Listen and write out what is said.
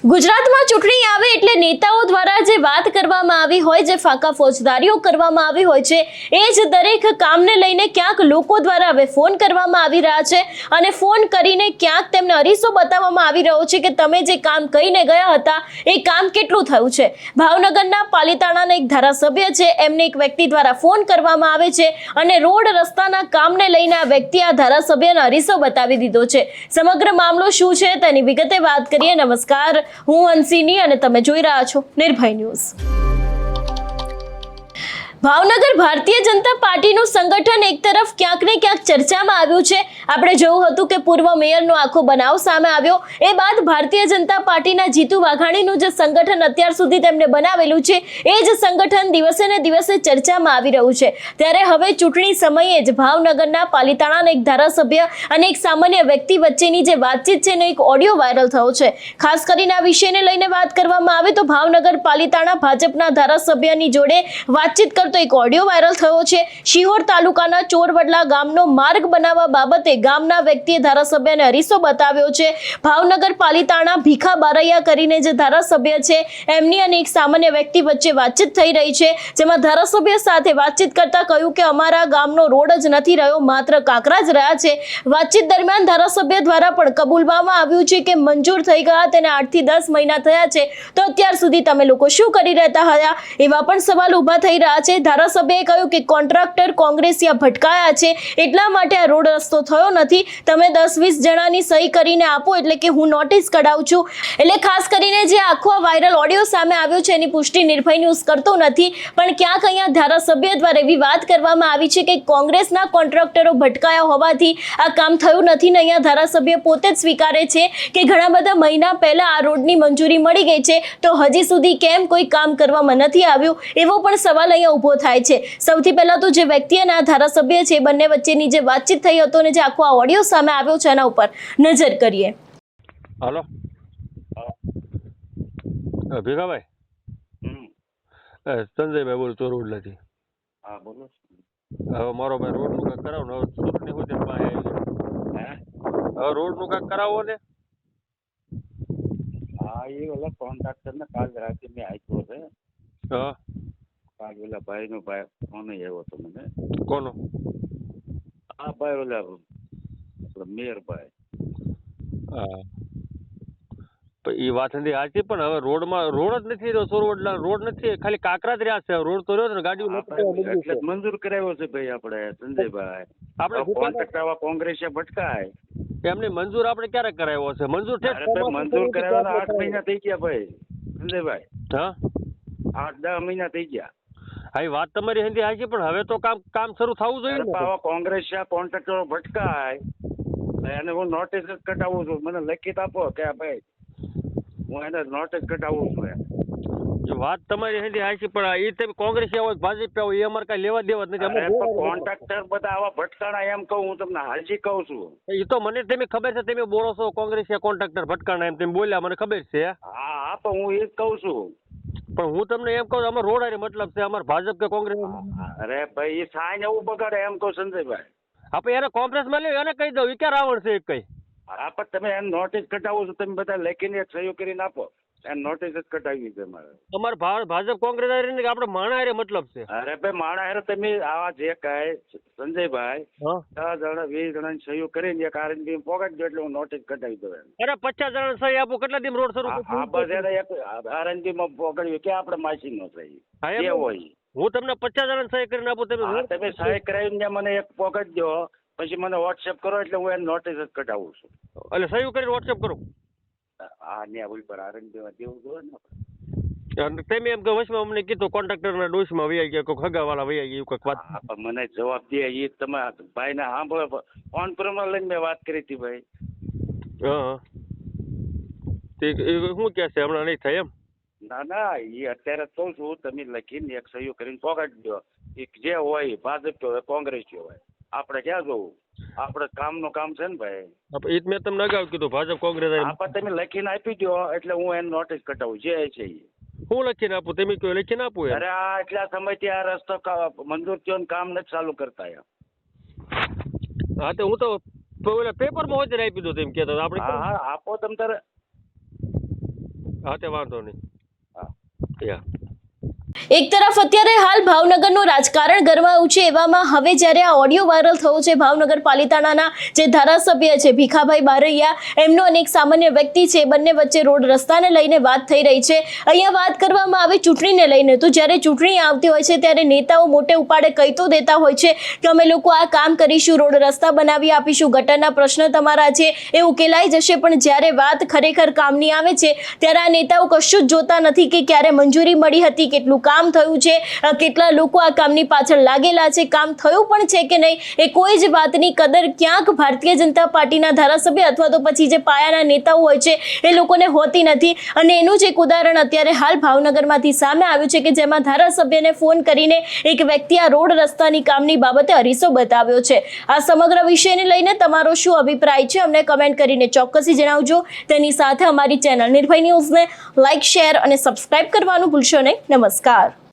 ગુજરાતમાં ચૂંટણી આવે એટલે નેતાઓ દ્વારા જે વાત કરવામાં આવી હોય, જે ફાંકા ફોજદારીઓ કરવામાં આવી હોય છે, એ જ દરેક કામને લઈને ક્યાંક લોકો દ્વારા હવે ફોન કરવામાં આવી રહ્યા છે અને ફોન કરીને ક્યાંક તેમને અરીસો બતાવવામાં આવી રહ્યો છે કે તમે જે કામ કહીને ગયા હતા એ કામ કેટલું થયું છે। ભાવનગરના પાલિતાણાના એક ધારાસભ્ય છે, એમને એક વ્યક્તિ દ્વારા ફોન કરવામાં આવે છે અને રોડ રસ્તાના કામને લઈને આ વ્યક્તિ આ ધારાસભ્યને અરીસો બતાવી દીધો છે। સમગ્ર મામલો શું છે તેની વિગતે વાત કરીએ। નમસ્કાર, હું હંસિની અને તમે જોઈ રહ્યા છો નિર્ભય ન્યૂઝ। ભાવનગર ભારતીય જનતા પાર્ટીનું સંગઠન એક તરફ ક્યાંક ને ક્યાંક ચર્ચામાં આવ્યું છે। આપણે જોયું હતું કે પૂર્વ મેયરનો આખો બનાવ સામે આવ્યો, એ બાદ ભારતીય જનતા પાર્ટીના જીતુ વાઘાણીનું જે સંગઠન અત્યાર સુધી તેમણે બનાવેલું છે એ જ સંગઠન દિવસે ને દિવસે ચર્ચામાં આવી રહ્યું છે। ત્યારે હવે ચૂંટણી સમયે જ ભાવનગરના પાલિતાણાના એક ધારાસભ્ય અને એક સામાન્ય વ્યક્તિ વચ્ચેની જે વાતચીત છે એનો એક ઓડિયો વાયરલ થયો છે। ખાસ કરીને આ વિષયને લઈને વાત કરવામાં આવે તો ભાવનગર પાલિતાણા ભાજપના ધારાસભ્યની જોડે વાતચીત કરતો એક ઓડિયો વાયરલ થયો છે। શિહોર તાલુકાના ચોરવડલા ગામનો માર્ગ બનાવવા બાબતે ગામના વ્યક્તિએ ધારાસભ્યને અરીસો બતાવ્યો છે। ભાવનગર પાલિતાણા ભીખા બારૈયા કરીને જે ધારાસભ્ય છે એમની અને એક સામાન્ય વ્યક્તિ વચ્ચે વાતચીત થઈ રહી છે, જેમાં ધારાસભ્ય સાથે વાતચીત કરતા કહ્યું કે અમારા ગામનો રોડ જ નથી રહ્યો, માત્ર કાંકરા જ રહ્યા છે। વાતચીત દરમિયાન ધારાસભ્ય દ્વારા પણ કબૂલવામાં આવ્યું છે કે મંજૂર થઈ ગયા તેને 8 થી 10 મહિના થયા છે, તો અત્યાર સુધી તમે લોકો શું કરી રહેતા હતા, એવા પણ સવાલ ઉભા થઈ રહ્યા છે। ધારાસભ્યએ કહ્યું કે કોન્ટ્રાક્ટર કોંગ્રેસિયા ભટકાયા છે એટલા માટે આ રોડ રસ્તો થયો નથી, તમે 10-20 જણાની સહી કરીને આપો એટલે કે હું નોટિસ કઢાવું છું। એટલે ખાસ કરીને જે આખો વાયરલ ઓડિયો સામે આવ્યો છે એની પુષ્ટિ નિર્ભય ન્યૂઝ કરતો નથી, પણ ક્યાંક અહીંયા ધારાસભ્ય દ્વારા એવી વાત કરવામાં આવી છે કે કોંગ્રેસના કોન્ટ્રાક્ટરો ભટકાયા હોવાથી આ કામ થયું નથી ને અહીંયા ધારાસભ્ય પોતે જ સ્વીકારે છે કે ઘણા બધા મહિના પહેલા આ રોડની મંજૂરી મળી ગઈ છે, તો હજી સુધી કેમ કોઈ કામ કરવામાં નથી આવ્યું, એવો પણ સવાલ અહીંયા ઉભો થાય છે। સૌથી પહેલા તો જે વ્યક્તિ અને આ ધારાસભ્ય છે બંને વચ્ચેની જે વાતચીત થઈ હતો અને જે આખો આ ઓડિયો સામે આવ્યો છે એના ઉપર નજર કરીએ। હાલો ભીખાભાઈ, સંજયભાઈ બોલું ચોરવડલાથી। હા બોલો। હવે મારો ભાઈ રોડનું કાંઈક કરાવો ને, હવે ચૂંટણી હોય ત્યારે પાસે આવી હવે રોડનું કાંઈક કરાવો ને। હા એ ઓલા કોન્ટ્રાક્ટર ને કાલ રાતે મેં આપ્યો છે, હા કાલ ઓલા ભાઈ નો ભાઈ ફોન આવ્યો હતો મને। કોનો? હા ભાઈ ઓલા આપડે મેયરભાઈ। હા એ વાત નથી સાચી, પણ હવે રોડમાં રોડ જ નથી રહ્યો, ચોરવડલા રોડ નથી, ખાલી કાંકરા જ રહ્યા છે। રોડ તો રહ્યો છે ને, ગાડીઓ એટલે મંજૂર કરાવ્યો છે ભાઈ આપણે સંજયભાઈ। આપણે કોન્ટ્રાક્ટર કોંગ્રેસે ભટકાય એમની મંજૂર આપણે ક્યારે કરાવ્યો છે? મંજૂર છે મંજૂર કરાવવાના 8 મહિના થઈ ગયા ભાઈ સંજયભાઈ। હા 8-10 મહિના થઈ ગયા। હા એ વાત તમારી હિન્દી સાચી, પણ હવે તો કામ શરૂ થવું જોઈએ ને। કોંગ્રેસ કોન્ટ્રાક્ટરો ભટકાય એને હું નોટિસ જ કટાવું છું, મને લખિત આપો કે ભાઈ હું એને નોટિસ કટાવું છું। વાત તમારી હિન્દી સાચી, પણ એ તમે કોંગ્રેસ હોય ભાજપ હોય એ અમારે કઈ લેવા દેવા જ નથી। કોન્ટ્રાક્ટર બધા આવા ભટકાણા એમ કહું, હું તમને હાજી કહું છું। એ તો મને તમે ખબર છે, તમે બોલો છો કોંગ્રેસ કોન્ટ્રાક્ટર ભટકાણા એમ તમે બોલ્યા, મને ખબર છે। હા પણ હું એ જ કહું છું, પણ હું તમને એમ કહું અમારે રોડ હારે મતલબ છે, અમારે ભાજપ કે કોંગ્રેસ? અરે ભાઈ એ સાઈન એવું બગાડે એમ કહું સંજયભાઈ। આપણે એને કોંગ્રેસમાં લ્યો, એને કહી દઉં એ ક્યાં રાવણ છે એક કઈ? હા પણ તમે એને નોટિસ કટાવો છો, તમે બધા લખીને એક સહી કરીને આપો, એને નોટિસ જ કટાવી છે મારે। અમારે ભાજપ કોંગ્રેસ આપણે માણા હારે મતલબ છે। અરે ભાઈ માણા હારે તમે આવા જે કાંઈ સંજયભાઈ 10 જણા 20 જણાની સહીઓ કરીને એક આરએનબી પોકેટ દો એટલે હું નોટિસ કટાવી દઉં એમ। અરે 50 જણા સહી આપો, કેટલા દિન રોડ શરૂ? હા બસ એને એક આરએનબી માં પોકડ્યું કે આપણે માસી નો સહી જે હોય, હું તમને 50 જણા સહી કરીને આપું, તમે સહી કરાવીને મને એક પોકેટ દો, પછી મને વોટ્સએપ કરો એટલે હું એને નોટિસ જ કટાવું છું। એટલે સહી કરીને વોટ્સએપ કરો? હા ને ઓલી પર આરએનબી માં દેવું જોઈએ ને। તમે એમ કે વચમાં અમને કીધું કોન્ટ્રાક્ટર ના ડોશમાં વૈયા ગયા, કોઈ ખગાવાળા વૈયા ગયા, એવું કંઈક વાત? મને જવાબ દે એ તમે ભાઈ ને સાંભળો, ફોન પર લઈને મેં વાત કરી હતી ભાઈ। હા શું કે છે હમણાં નહીં થાય એમ? ના ના એ અત્યારે કહું છું, તમે લખીને એક સહીઓ કરીને પોકેટ દો, જે હોય ભાજપ હોય કોંગ્રેસ હોય, આપણે ક્યાં જવું, આપણે કામનું કામ છે ને ભાઈ। એ મેં તમને અગાઉ કીધું ભાજપ કોંગ્રેસ। તમે લખીને આપી દો એટલે હું એને નોટિસ કટાવું જે છે એ। હું લખીને આપું, તમે કયો લખીને આપું? અરે આ એટલા સમયથી આ રસ્તો મંજૂર થયો ને કામ નથી ચાલુ કરતા એમ। હા તો હું તો પેપરમાં હોય આપી દો, તેમ કહેતા આપણે। હા આપો તમ તારે હા તે વાંધો નહીં. હા. યા એક તરફ અત્યારે હાલ ભાવનગરનું રાજકારણ ગરમાયું છે, એવામાં હવે જ્યારે આ ઓડિયો વાયરલ થયો છે ભાવનગર પાલિતાણાના જે ધારાસભ્ય છે ભીખાભાઈ બારૈયા, એમનો અને એક સામાન્ય વ્યક્તિ છે, બંને વચ્ચે રોડ રસ્તાને લઈને વાત થઈ રહી છે. અહીંયા વાત કરવામાં આવે ચૂંટણીને લઈને, તો જ્યારે ચૂંટણી આવતી હોય છે ત્યારે નેતાઓ મોટે ઉપાડે કહી તો દેતા હોય છે કે અમે લોકો આ કામ કરીશું, રોડ રસ્તા બનાવી આપીશું, ગટરના પ્રશ્ન તમારા છે એ ઉકેલાઈ જશે, પણ જ્યારે વાત ખરેખર કામની આવે છે ત્યારે આ નેતાઓ કશું જ જોતા નથી કે ક્યારે મંજૂરી મળી હતી, કેટલું કામ થયું છે, કેટલા લોકો આ કામની પાછળ લાગેલા છે, કામ થયું પણ છે કે નહીં, એ કોઈ જ વાતની કદર ક્યાંક ભારતીય જનતા પાર્ટીના ધારાસભ્ય અથવા તો પછી જે પાયાના નેતાઓ હોય છે એ લોકોને હોતી નથી. અને એનું જ એક ઉદાહરણ અત્યારે હાલ ભાવનગરમાંથી સામે આવ્યું છે કે જેમાં ધારાસભ્યને ફોન કરીને એક વ્યક્તિ આ રોડ રસ્તાની કામની બાબતે અરીસો બતાવ્યો છે. આ સમગ્ર વિષયને લઈને તમારો શું અભિપ્રાય છે અમને કમેન્ટ કરીને ચોક્કસથી જણાવજો. તેની સાથે અમારી ચેનલ નિર્ભય ન્યૂઝને લાઇક, શેર અને સબસ્ક્રાઇબ કરવાનું ભૂલશો નહીં. નમસ્કાર.